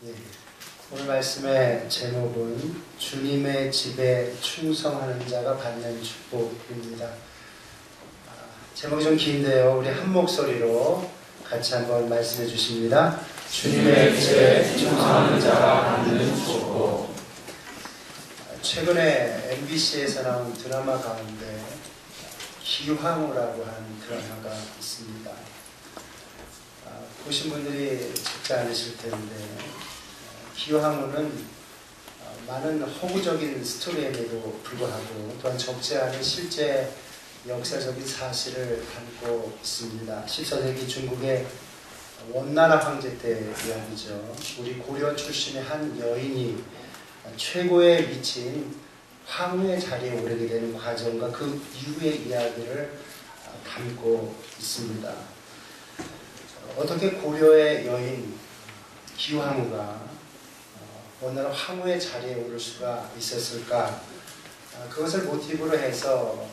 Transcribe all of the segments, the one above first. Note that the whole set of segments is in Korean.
예. 오늘 말씀의 제목은 주님의 집에 충성하는 자가 받는 축복입니다. 제목이 좀 긴데요. 우리 한 목소리로 같이 한번 말씀해 주십니다. 주님의 집에 충성하는 자가 받는 축복. 최근에 MBC에서 나온 드라마 가운데 기황후라고 하는 드라마가 있습니다. 보신 분들이 적지 않으실 텐데 기황후는 많은 허구적인 스토리임에도 불구하고 또한 적지 않은 실제 역사적인 사실을 담고 있습니다. 14세기 중국의 원나라 황제 때 이야기죠. 우리 고려 출신의 한 여인이 최고의 위치인 황후의 자리에 오르게 되는 과정과 그 이후의 이야기를 담고 있습니다. 어떻게 고려의 여인 기황후가 원나라 황후의 자리에 오를 수가 있었을까? 그것을 모티브로 해서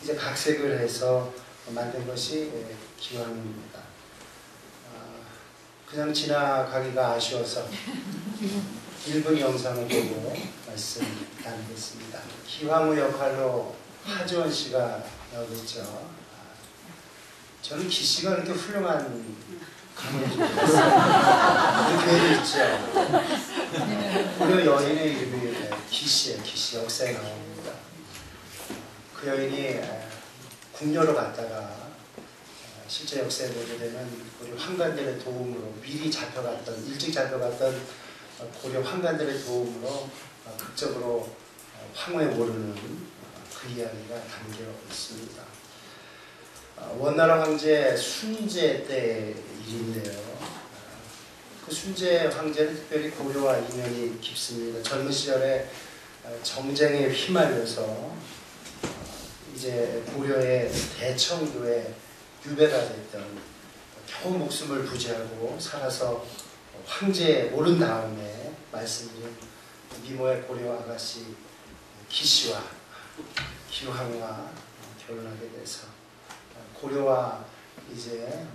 이제 각색을 해서 만든 것이 기황후입니다. 그냥 지나가기가 아쉬워서 1분 영상을 보고 말씀 나누겠습니다. 기황후 역할로 하지원 씨가 나오겠죠. 저는 기 씨가 그렇게 훌륭한 가문에 좀 있었어요. 교회도 있죠. 고려 여인의 이름이 기 씨예요. 기 씨 역사에 나옵니다. 그 여인이 궁녀로 갔다가 실제 역사에 보게 되면 우리 황관들의 도움으로 미리 잡혀갔던, 일찍 잡혀갔던 고려 황관들의 도움으로 극적으로 황후에 오르는 그 이야기가 담겨 있습니다. 원나라 황제 순제 때 일인데요. 그 순제 황제는 특별히 고려와 인연이 깊습니다. 젊은 시절에 정쟁에 휘말려서 이제 고려의 대청교에 유배가 됐던, 겨우 목숨을 부지하고 살아서 황제에 오른 다음에 말씀드린 미모의 고려 아가씨 기씨와 기황후와 결혼하게 돼서 고려와 이제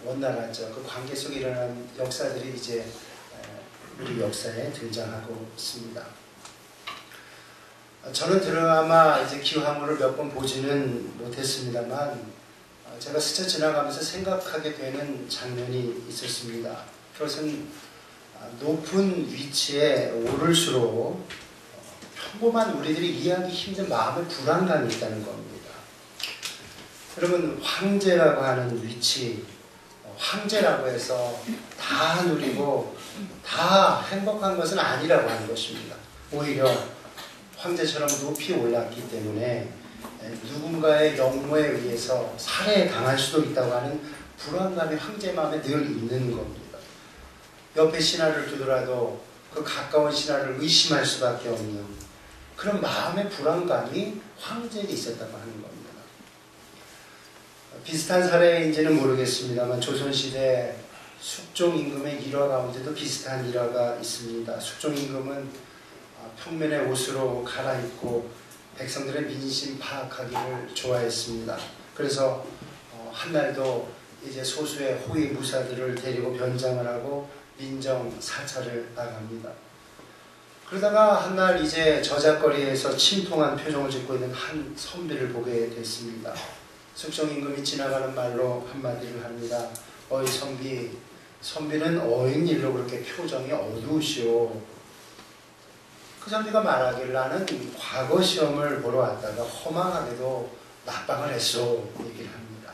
원나라죠. 그 관계 속에 일어난 역사들이 이제 우리 역사에 등장하고 있습니다. 저는 드라마 이제 기황후를 몇 번 보지는 못했습니다만 제가 스쳐 지나가면서 생각하게 되는 장면이 있었습니다. 그것은 높은 위치에 오를수록 평범한 우리들이 이해하기 힘든 마음의 불안감이 있다는 겁니다. 여러분, 황제라고 하는 위치, 황제라고 해서 다 누리고 다 행복한 것은 아니라고 하는 것입니다. 오히려 황제처럼 높이 올랐기 때문에 누군가의 역모에 의해서 살해에 당할 수도 있다고 하는 불안감이 황제 마음에 늘 있는 겁니다. 옆에 신하를 두더라도 그 가까운 신하를 의심할 수밖에 없는 그런 마음의 불안감이 황제에게 있었다고 하는 겁니다. 비슷한 사례인지는 모르겠습니다만 조선시대 숙종임금의 일화 가운데도 비슷한 일화가 있습니다. 숙종임금은 평면의 옷으로 갈아입고 백성들의 민심 파악하기를 좋아했습니다. 그래서 한날도 이제 소수의 호위 무사들을 데리고 변장을 하고 민정 사찰을 나갑니다. 그러다가 한날 이제 저잣거리에서 침통한 표정을 짓고 있는 한 선비를 보게 됐습니다. 숙종임금이 지나가는 말로 한마디를 합니다. 어이 선비, 선비는 어인 일로 그렇게 표정이 어두우시오. 그 선비가 말하길 나는 과거 시험을 보러 왔다가 허망하게도 낙방을 했소 얘기를 합니다.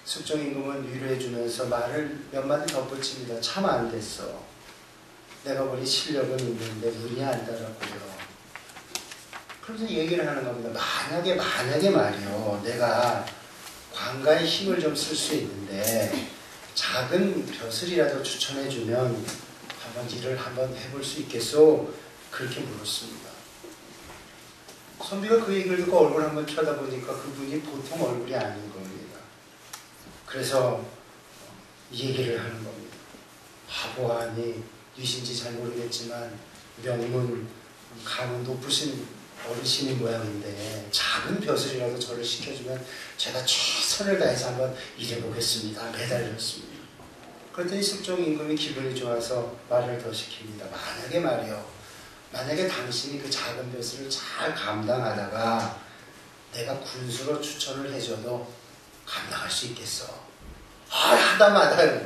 숙종임금은 위로해 주면서 말을 몇 마디 덧붙입니다. 참 안 됐어. 내가 보니 실력은 있는데 운이 안 따랐고요. 그러면서 얘기를 하는 겁니다. 만약에 말이요. 내가 관가에 힘을 좀 쓸 수 있는데 작은 벼슬이라도 추천해주면 한번 일을 한번 해볼 수 있겠소? 그렇게 물었습니다. 선비가 그 얘기를 듣고 얼굴 한번 쳐다보니까 그분이 보통 얼굴이 아닌 겁니다. 그래서 이 얘기를 하는 겁니다. 바보하니 뉘신지 잘 모르겠지만 명문 가문 높으신 어르신인 모양인데 작은 벼슬이라도 저를 시켜주면 제가 최선을 다해서 한번 일해보겠습니다. 매달렸습니다. 그랬더니 숙종 임금이 기분이 좋아서 말을 더 시킵니다. 만약에 말이요, 만약에 당신이 그 작은 벼슬을 잘 감당하다가 내가 군수로 추천을 해줘도 감당할 수 있겠어. 하다마다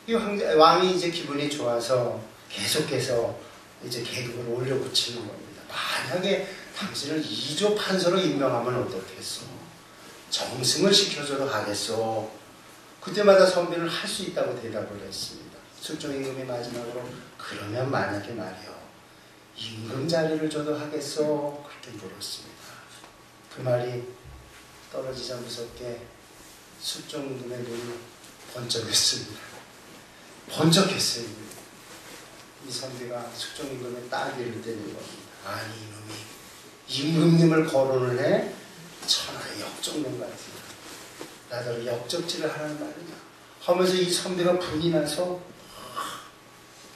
이 왕이 이제 기분이 좋아서 계속해서 이제 계급을 올려붙이는 겁니다. 만약에 당신을 2조 판서로 임명하면 어떻겠어? 정승을 시켜줘도 하겠어. 그때마다 선비는 할 수 있다고 대답을 했습니다. 숙종 임금이 마지막으로 그러면 만약에 말이요, 임금 자리를 줘도 하겠어? 그렇게 물었습니다. 그 말이 떨어지자 무섭게 숙종 임금의 눈이 번쩍했습니다. 번쩍했어요. 이 선비가 숙종 임금의 따귀를 때린 겁니다. 아니 이놈이 임금님을 거론을 해? 천하의 역적놈 같은 나더러 역적질을 하라는 말이냐 하면서 이 선비가 분이 나서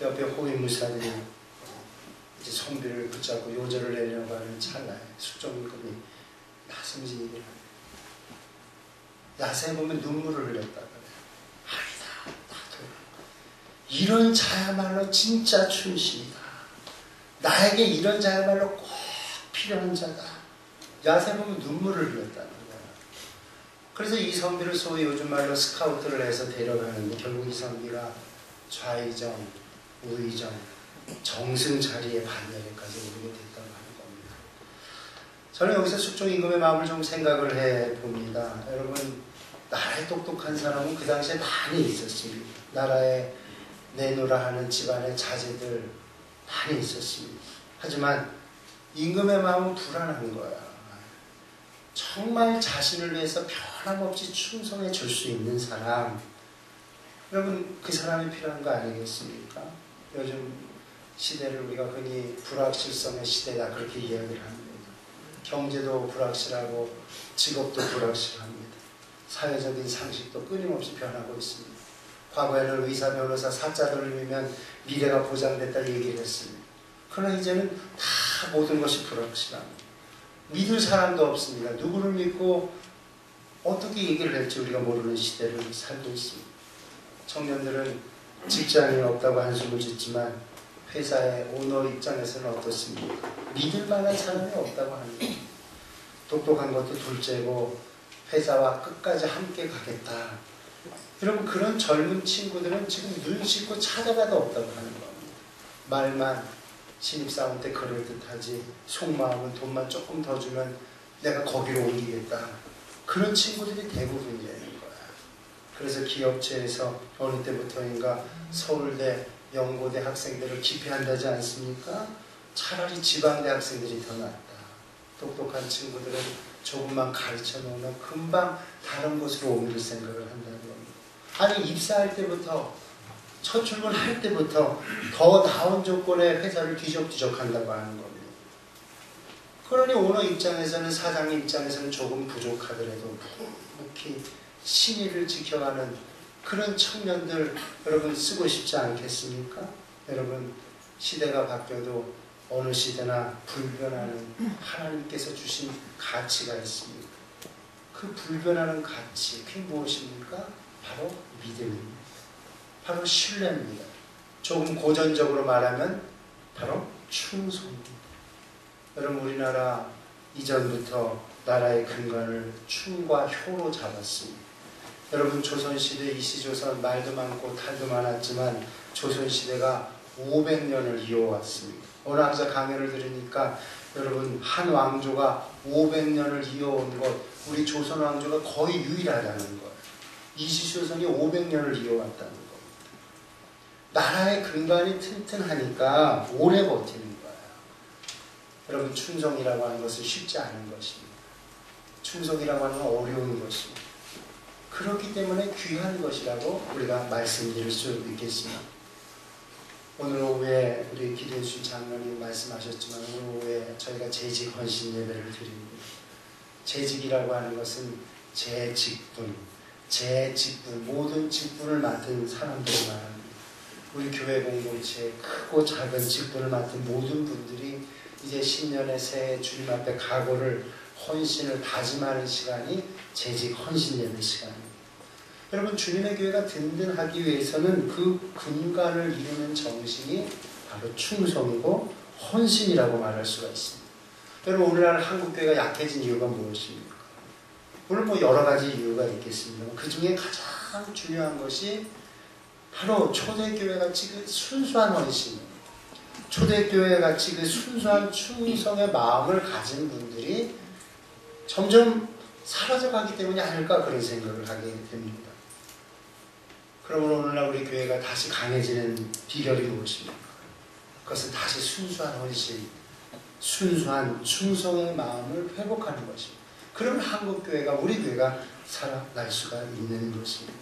옆에 호위무사들이 이제 선비를 붙잡고 요절을 내려고 하는 찰나에 숙종 임금이 나섬진 얘기를 합니다. 야세에 보면 눈물을 흘렸다 그래요. 아니다, 나도 이런 자야말로 진짜 춘신이다. 나에게 이런 자야말로 꼭 필요한 자다. 야세 보면 눈물을 흘렸다는 거야. 그래서 이 선비를 소위 요즘 말로 스카우트를 해서 데려가는데 결국 이 선비가 좌의정, 우의정, 정승 자리에 반열에까지 오르게 됐다고 하는 겁니다. 저는 여기서 숙종 임금의 마음을 좀 생각을 해봅니다. 여러분, 나라에 똑똑한 사람은 그 당시에 많이 있었습니다. 나라에 내노라 하는 집안의 자제들 많이 있었습니다. 하지만 임금의 마음은 불안한 거야. 정말 자신을 위해서 변함없이 충성해 줄 수 있는 사람, 여러분 그 사람이 필요한 거 아니겠습니까? 요즘 시대를 우리가 흔히 불확실성의 시대다 그렇게 이야기를 합니다. 경제도 불확실하고 직업도 불확실합니다. 사회적인 상식도 끊임없이 변하고 있습니다. 과거에는 의사, 변호사, 사자들을 믿으면 미래가 보장됐다 얘기를 했습니다. 그러나 이제는 다 모든 것이 불확실합니다. 믿을 사람도 없습니다. 누구를 믿고 어떻게 얘기를 할지 우리가 모르는 시대를 살고 있습니다. 청년들은 직장이 없다고 한숨을 짓지만 회사의 오너 입장에서는 어떻습니까? 믿을 만한 사람이 없다고 합니다. 똑똑한 것도 둘째고 회사와 끝까지 함께 가겠다. 여러분 그런 젊은 친구들은 지금 눈 씻고 찾아가도 없다고 하는 겁니다. 말만 신입사원 때 그럴듯하지 속마음은 돈만 조금 더 주면 내가 거기로 옮기겠다. 그런 친구들이 대부분이라는 거야. 그래서 기업체에서 어느 때부터인가 서울대, 연고대 학생들을 기피한다지 않습니까? 차라리 지방대 학생들이 더 낫다. 똑똑한 친구들은 조금만 가르쳐 놓으면 금방 다른 곳으로 옮길 생각을 한다는 겁니다. 아니 입사할 때부터 첫 출근할 때부터 더 나은 조건의 회사를 뒤적뒤적 한다고 하는 겁니다. 그러니 오너 입장에서는 사장님 입장에서는 조금 부족하더라도 묵묵히 신의를 지켜가는 그런 청년들 여러분 쓰고 싶지 않겠습니까? 여러분 시대가 바뀌어도 어느 시대나 불변하는 하나님께서 주신 가치가 있습니다. 그 불변하는 가치 그게 무엇입니까? 바로 믿음입니다. 바로 신뢰입니다. 조금 고전적으로 말하면 바로 충성입니다. 여러분 우리나라 이전부터 나라의 근간을 충과 효로 잡았습니다. 여러분 조선시대 이시조선 말도 많고 탈도 많았지만 조선시대가 500년을 이어왔습니다. 어느 항상 강연을 들으니까 여러분 한 왕조가 500년을 이어온 것 우리 조선 왕조가 거의 유일하다는 거예요. 이시조선이 500년을 이어왔다는 겁니다. 나라의 근간이 튼튼하니까 오래 버티는 거예요. 여러분 충성이라고 하는 것은 쉽지 않은 것입니다. 충성이라고 하는 건 어려운 것입니다. 그렇기 때문에 귀한 것이라고 우리가 말씀드릴 수 있겠습니다. 오늘 오후에 우리 기대주 장로님 말씀하셨지만 오늘 오후에 저희가 재직 헌신 예배를 드립니다. 재직이라고 하는 것은 제 직분, 모든 직분을 맡은 사람들을 말합니다. 우리 교회 공동체에 크고 작은 직분을 맡은 모든 분들이 이제 신년의 새해 주님 앞에 각오를 헌신을 다짐하는 시간이 재직 헌신 예배 시간입니다. 여러분, 주님의 교회가 든든하기 위해서는 그 근간을 이루는 정신이 바로 충성이고 헌신이라고 말할 수가 있습니다. 여러분, 오늘날 한국교회가 약해진 이유가 무엇입니까? 물론 뭐 여러 가지 이유가 있겠습니다. 그 중에 가장 중요한 것이 바로 초대교회같이 그 순수한 헌신, 초대교회같이 그 순수한 충성의 마음을 가진 분들이 점점 사라져가기 때문이 아닐까 그런 생각을 하게 됩니다. 그러면 오늘날 우리 교회가 다시 강해지는 비결이 무엇입니까? 그것은 다시 순수한 헌신, 순수한 충성의 마음을 회복하는 것입니다. 그러면 한국교회가, 우리 교회가 살아날 수가 있는 것입니다.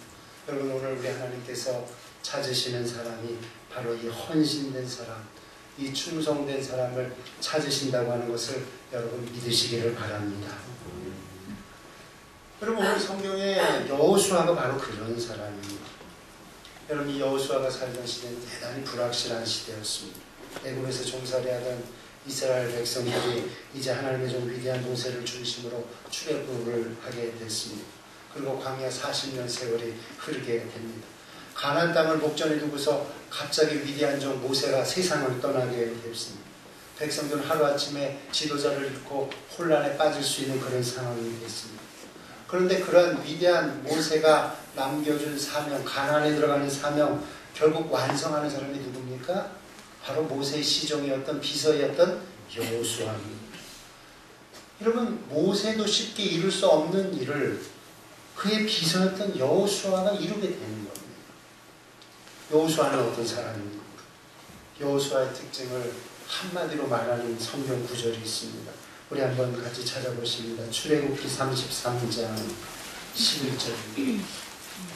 여러분, 오늘 우리 하나님께서 찾으시는 사람이 바로 이 헌신된 사람, 이 충성된 사람을 찾으신다고 하는 것을 여러분 믿으시기를 바랍니다. 여러분, 오늘 성경에 여호수아가 바로 그런 사람입니다. 여러분, 이 여호수아가 살던 시대는 대단히 불확실한 시대였습니다. 애굽에서 종살이하던 이스라엘 백성들이 이제 하나님의 좀 위대한 모세를 중심으로 출애굽을 하게 됐습니다. 그리고 광야 40년 세월이 흐르게 됩니다. 가나안 땅을 목전에 두고서 갑자기 위대한 종 모세가 세상을 떠나게 됐습니다. 백성들은 하루아침에 지도자를 잃고 혼란에 빠질 수 있는 그런 상황이 됐습니다. 그런데 그런 위대한 모세가 남겨준 사명, 가나안에 들어가는 사명, 결국 완성하는 사람이 누굽니까? 바로 모세의 시종이었던, 비서였던 여호수아입니다. 여러분, 모세도 쉽게 이룰 수 없는 일을 그의 비서였던 여호수아가 이루게 되는 겁니다. 여호수아는 어떤 사람입니까? 여호수아의 특징을 한마디로 말하는 성경 구절이 있습니다. 우리 한번 같이 찾아보십니다. 출애굽기 33장 11절.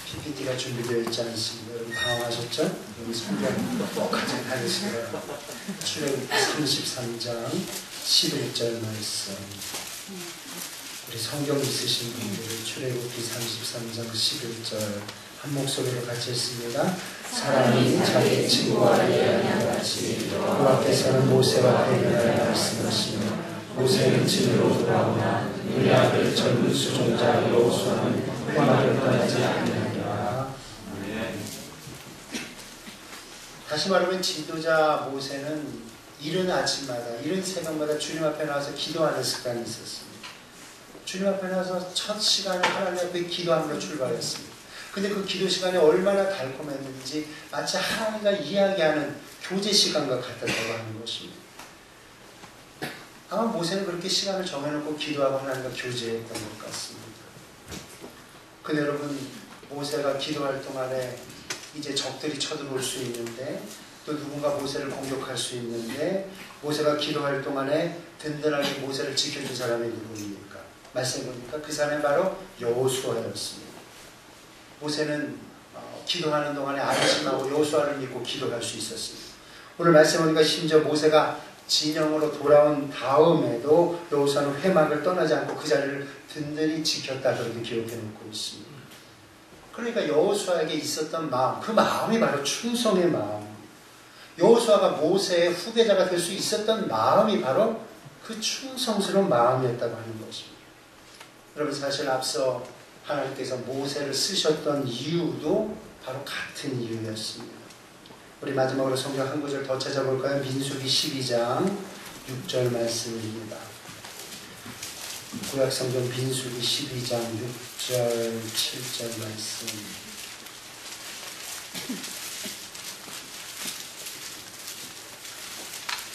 PPT가 준비되어 있지 않습니다. 여러분 당황하셨죠? 여기 성경 꼭 가지고 다니시고요. 출애굽기 33장 11절 말씀. 우리 성경 있으신 분들 출애굽기 33장 11절 한 목소리로 같이 했습니다. 사람이 자기 친구와 얘기하는 같이 그 앞에서는 모세와 대면하여 말씀하시며 모세는 집으로 돌아오나 그의 아들 젊은 수종자 여호수아는 회막을 떠나지 않느니라. 다시 말하면 지도자 모세는 이른 아침마다, 이른 새벽마다 주님 앞에 나와서 기도하는 습관이 있었습니다. 주님 앞에 나와서 첫 시간을 하나님 앞에 기도함으로 출발했습니다. 근데 그 기도 시간이 얼마나 달콤했는지 마치 하나님과 이야기하는 교제 시간과 같았다고 하는 것입니다. 아마 모세는 그렇게 시간을 정해놓고 기도하고 하나님과 교제했던 것 같습니다. 근데 여러분, 모세가 기도할 동안에 이제 적들이 쳐들어올 수 있는데 또 누군가 모세를 공격할 수 있는데 모세가 기도할 동안에 든든하게 모세를 지켜준 사람이 누구입니까? 말씀해보니까 그 사람이 바로 여호수아였습니다. 모세는 기도하는 동안에 안심하고 여호수아를 믿고 기도할 수 있었습니다. 오늘 말씀해보니까 심지어 모세가 진영으로 돌아온 다음에도 여호수아는 회막을 떠나지 않고 그 자리를 든든히 지켰다 그렇게 기록해 놓고 있습니다. 그러니까 여호수아에게 있었던 마음, 그 마음이 바로 충성의 마음. 여호수아가 모세의 후계자가 될 수 있었던 마음이 바로 그 충성스러운 마음이었다고 하는 것입니다. 여러분, 사실 앞서 하나님께서 모세를 쓰셨던 이유도 바로 같은 이유였습니다. 우리 마지막으로 성경 한 구절 더 찾아볼까요? 민수기 12장 6절 말씀입니다. 구약성경 민수기 12장 6절 7절 말씀.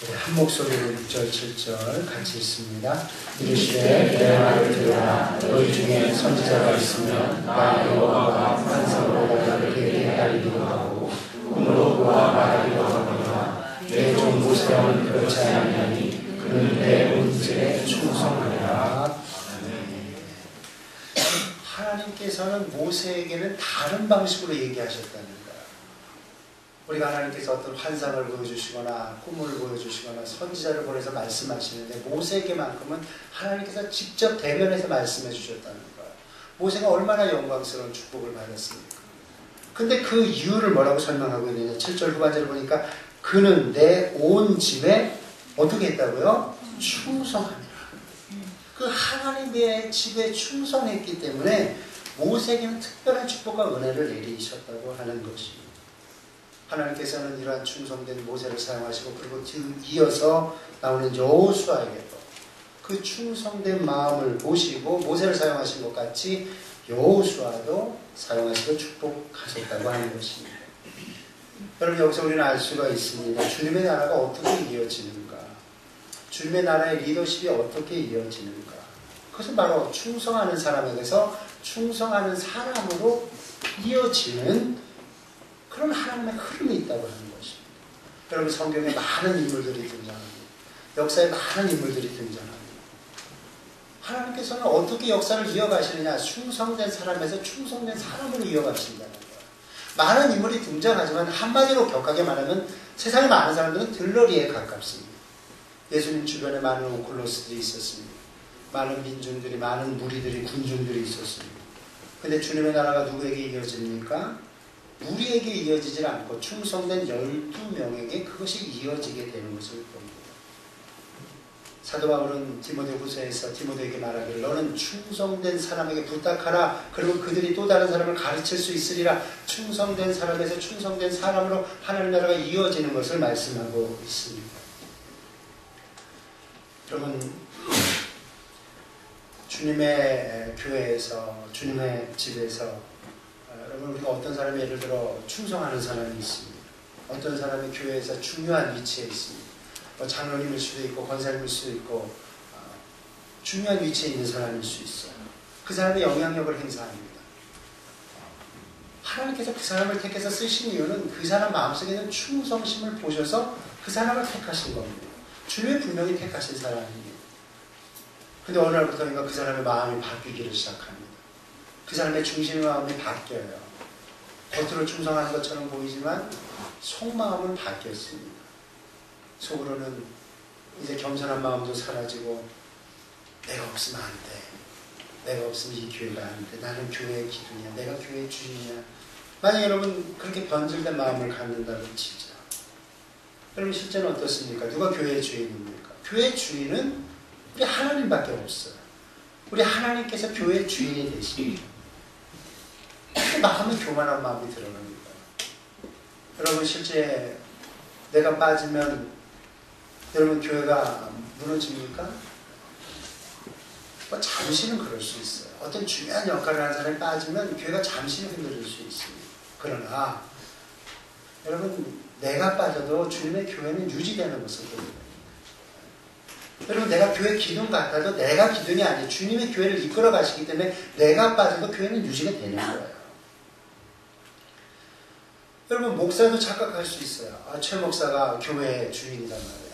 우리 한 목소리로 6절 7절 같이 읽습니다. 이르시되 내 말을 들으라. 너희 중에 선지자가 있으면 나 여호와가 환상으로 너희에게 헤아리기도 하고 꿈으로 보아 말하기도 하거니와 내 종 모세와는 그렇지 아니하니 그는 내 본질에 충성하리라. 하나님께서는 모세에게는 다른 방식으로 얘기하셨다는 거예요. 우리가 하나님께서 어떤 환상을 보여주시거나 꿈을 보여주시거나 선지자를 보내서 말씀하시는데 모세에게만큼은 하나님께서 직접 대면해서 말씀해 주셨다는 거예요. 모세가 얼마나 영광스러운 축복을 받았습니까? 근데 그 이유를 뭐라고 설명하고 있느냐. 7절 후반절을 보니까 그는 내 온 집에 어떻게 했다고요? 충성하니라. 그 하나님의 집에 충성했기 때문에 모세에게는 특별한 축복과 은혜를 내리셨다고 하는 것입니다. 하나님께서는 이러한 충성된 모세를 사용하시고 그리고 이어서 나오는 여호수아에게도 그 충성된 마음을 보시고 모세를 사용하신 것 같이 여호수아도 사용하시고 축복하셨다고 하는 것입니다. 여러분 여기서 우리는 알 수가 있습니다. 주님의 나라가 어떻게 이어지는가? 주님의 나라의 리더십이 어떻게 이어지는가? 그것은 바로 충성하는 사람에게서 충성하는 사람으로 이어지는 그런 하나님의 흐름이 있다고 하는 것입니다. 여러분 성경에 많은 인물들이 등장합니다. 역사에 많은 인물들이 등장합니다. 하나님께서는 어떻게 역사를 이어가시느냐? 충성된 사람에서 충성된 사람으로 이어가신다는 거예요. 많은 인물이 등장하지만 한마디로 격하게 말하면 세상에 많은 사람들은 들러리에 가깝습니다. 예수님 주변에 많은 오클로스들이 있었습니다. 많은 민중들이, 많은 무리들이, 군중들이 있었습니다. 근데 주님의 나라가 누구에게 이어집니까? 무리에게 이어지질 않고 충성된 12명에게 그것이 이어지게 되는 것을 봅니다. 사도 바울은 디모데후서에서 디모데에게 말하기를 너는 충성된 사람에게 부탁하라. 그리고 그들이 또 다른 사람을 가르칠 수 있으리라. 충성된 사람에서 충성된 사람으로 하나님 나라가 이어지는 것을 말씀하고 있습니다. 여러분 주님의 교회에서 주님의 집에서 여러분 우리가 어떤 사람이 예를 들어 충성하는 사람이 있습니다. 어떤 사람이 교회에서 중요한 위치에 있습니다. 장로님일 수도 있고 권사님일 수도 있고 중요한 위치에 있는 사람일 수 있어요. 그 사람의 영향력을 행사합니다. 하나님께서 그 사람을 택해서 쓰신 이유는 그 사람 마음속에 있는 충성심을 보셔서 그 사람을 택하신 겁니다. 주님이 분명히 택하신 사람입니다. 근데 어느 날부터인가 그 사람의 마음이 바뀌기를 시작합니다. 그 사람의 중심의 마음이 바뀌어요. 겉으로 충성하는 것처럼 보이지만 속마음은 바뀌었습니다. 속으로는 이제 겸손한 마음도 사라지고 내가 없으면 안 돼. 내가 없으면 이 교회가 안 돼. 나는 교회의 기둥이야. 내가 교회의 주인이야. 만약 여러분 그렇게 변질된 마음을 갖는다고 치죠. 여러분 실제는 어떻습니까? 누가 교회의 주인입니까? 교회의 주인은 우리 하나님밖에 없어요. 우리 하나님께서 교회의 주인이 되십니다. 마음에 교만한 마음이 들어갑니다. 여러분 실제 내가 빠지면 여러분 교회가 무너집니까? 잠시는 그럴 수 있어요. 어떤 중요한 역할을 하는 사람이 빠지면 교회가 잠시는 흔들릴 수 있습니다. 그러나 여러분 내가 빠져도 주님의 교회는 유지되는 것을 보여요. 여러분 내가 교회 기둥 같아도 내가 기둥이 아니에요. 주님의 교회를 이끌어 가시기 때문에 내가 빠져도 교회는 유지가 되는 거예요. 여러분 목사도 착각할 수 있어요. 최 목사가 교회의 주인이란 말이에요.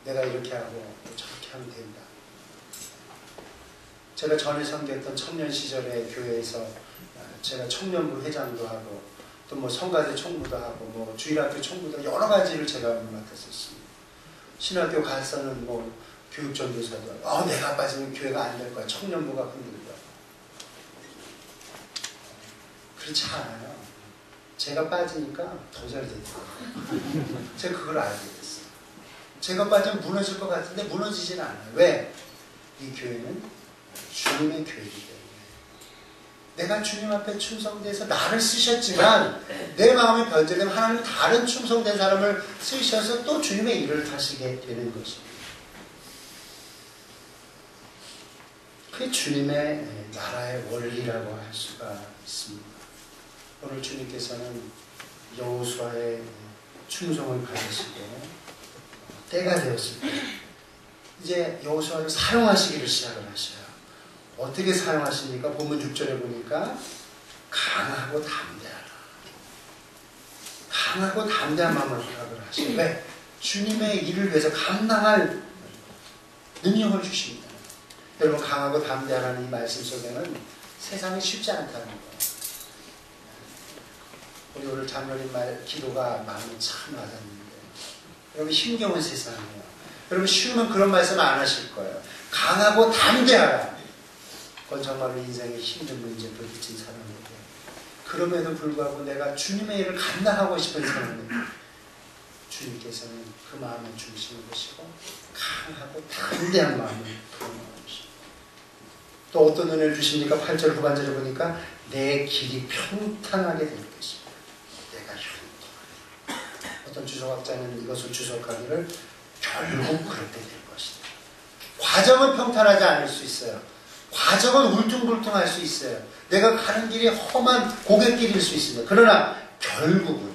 내가 이렇게 하고 저렇게 하면 된다. 제가 전에 섬겼던 청년 시절에 교회에서 제가 청년부 회장도 하고 또 뭐 성가대 총무도 하고 뭐 주일학교 총무도 여러 가지를 제가 맡았었습니다. 신학교 가서는 뭐 교육전도사도 하고 내가 빠지면 교회가 안 될 거야. 청년부가 흔들려. 그렇지 않아요. 제가 빠지니까 더 잘 되더라고요. 제가 그걸 알게 됐어요. 제가 빠지면 무너질 것 같은데 무너지진 않아요. 왜? 이 교회는 주님의 교회이기 때문에. 내가 주님 앞에 충성돼서 나를 쓰셨지만 내 마음이 변질되면 하나님은 다른 충성된 사람을 쓰셔서 또 주님의 일을 하시게 되는 것입니다. 그게 주님의 나라의 원리라고 할 수가 있습니다. 오늘 주님께서는 여호수아의 충성을 받으시고 때가 되었을 때 이제 여호수아를 사용하시기를 시작을 하셔요. 어떻게 사용하십니까? 본문 6절에 보니까 강하고 담대하라. 강하고 담대한 마음을 허락을 하셔요. 왜? 주님의 일을 위해서 감당할 능력을 주십니다. 여러분 강하고 담대하라는 이 말씀 속에는 세상이 쉽지 않다는 거예요. 우리 오늘 장로님 말 기도가 마음이 참 와닿는데 여러분 힘겨운 세상이에요. 여러분 쉬우면 그런 말씀 안 하실 거예요. 강하고 담대하라. 그건 정말로 인생에 힘든 문제에 부딪힌 사람에게 그럼에도 불구하고 내가 주님의 일을 감당하고 싶은 사람에게 주님께서는 그 마음의 중심을 보시고 강하고 담대한 마음을 부어주십니다. 또 어떤 은혜를 주십니까? 8절 후반절에 보니까 내 길이 평탄하게 될 것입니다. 내가 형통하게. 어떤 주석학자는 이것을 주석하기를 결국 그렇게 될 것이다. 과정은 평탄하지 않을 수 있어요. 과정은 울퉁불퉁할 수 있어요. 내가 가는 길이 험한 고갯길일 수 있습니다. 그러나 결국은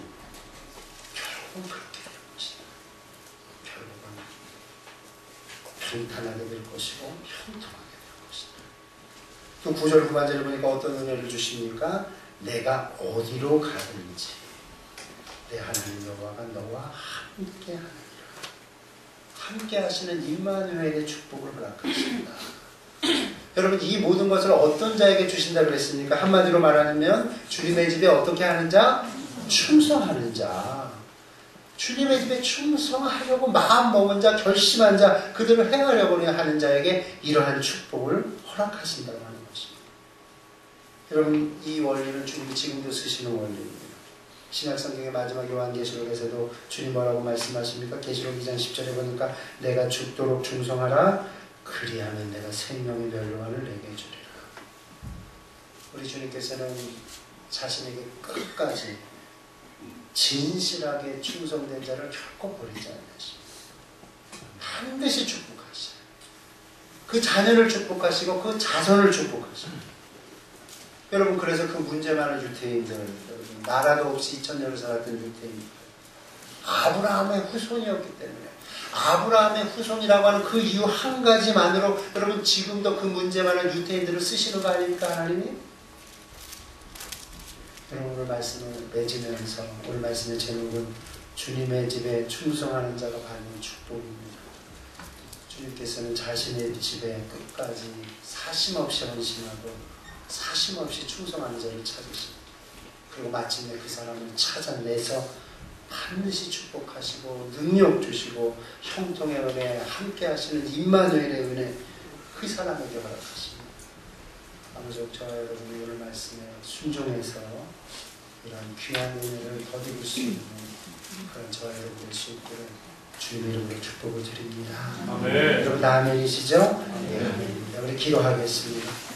그렇게 될 것이다. 결국은 평탄하게 될 것이고 형통하게 될 것이다. 또 9절 후반절에 보니까 어떤 은혜를 주십니까? 내가 어디로 가든지 내 하나님 여호와가 너와 함께 하느니라. 함께 하시는 임마누엘의 축복을 허락하십니다. 여러분, 이 모든 것을 어떤 자에게 주신다 그랬습니까? 한마디로 말하면 주님의 집에 어떻게 하는 자? 충성하는 자. 주님의 집에 충성하려고 마음 먹은 자, 결심한 자, 그들을 행하려고 하는 자에게 이러한 축복을 허락하신다고 하는 것입니다. 여러분, 이 원리는 주님이 지금도 쓰시는 원리입니다. 신약성경의 마지막 요한계시록에서도 주님 뭐라고 말씀하십니까? 계시록 2장 10절에 보니까 내가 죽도록 충성하라. 그리하면 내가 생명의 멸류관을 내게 주리라. 우리 주님께서는 자신에게 끝까지 진실하게 충성된 자를 결코 버리지 않으십니다. 반드시 축복하시고 그 자녀를 축복하시고 그 자손을 축복하십니다. 여러분, 그래서 그 문제 많은 유대인들, 나라도 없이 2000년을 살았던 유대인들, 아브라함의 후손이었기 때문에 아브라함의 후손이라고 하는 그 이유 한 가지만으로 여러분 지금도 그 문제 많은 유대인들을 쓰시는 거 아닙니까? 하나님이? 여러분, 오늘 말씀을 맺으면서 오늘 말씀의 제목은 주님의 집에 충성하는 자가 받는 축복입니다. 주님께서는 자신의 집에 끝까지 사심없이 헌신하고 사심없이 충성하는 자를 찾으십니다. 그리고 마침내 그 사람을 찾아내서 반드시 축복하시고 능력 주시고 형통의 은혜 함께 하시는 임마누엘의 은혜 그 사람에게 허락하십니다. 아무쪼록 저와 여러분이 오늘 말씀에 순종해서 이런 귀한 은혜를 더디울 수 있는 그런 저와 여러분의 수 있기를 주님의 이름으로 축복을 드립니다. 아멘. 여러분 다 아멘이시죠? 아멘. 우리 기도하겠습니다.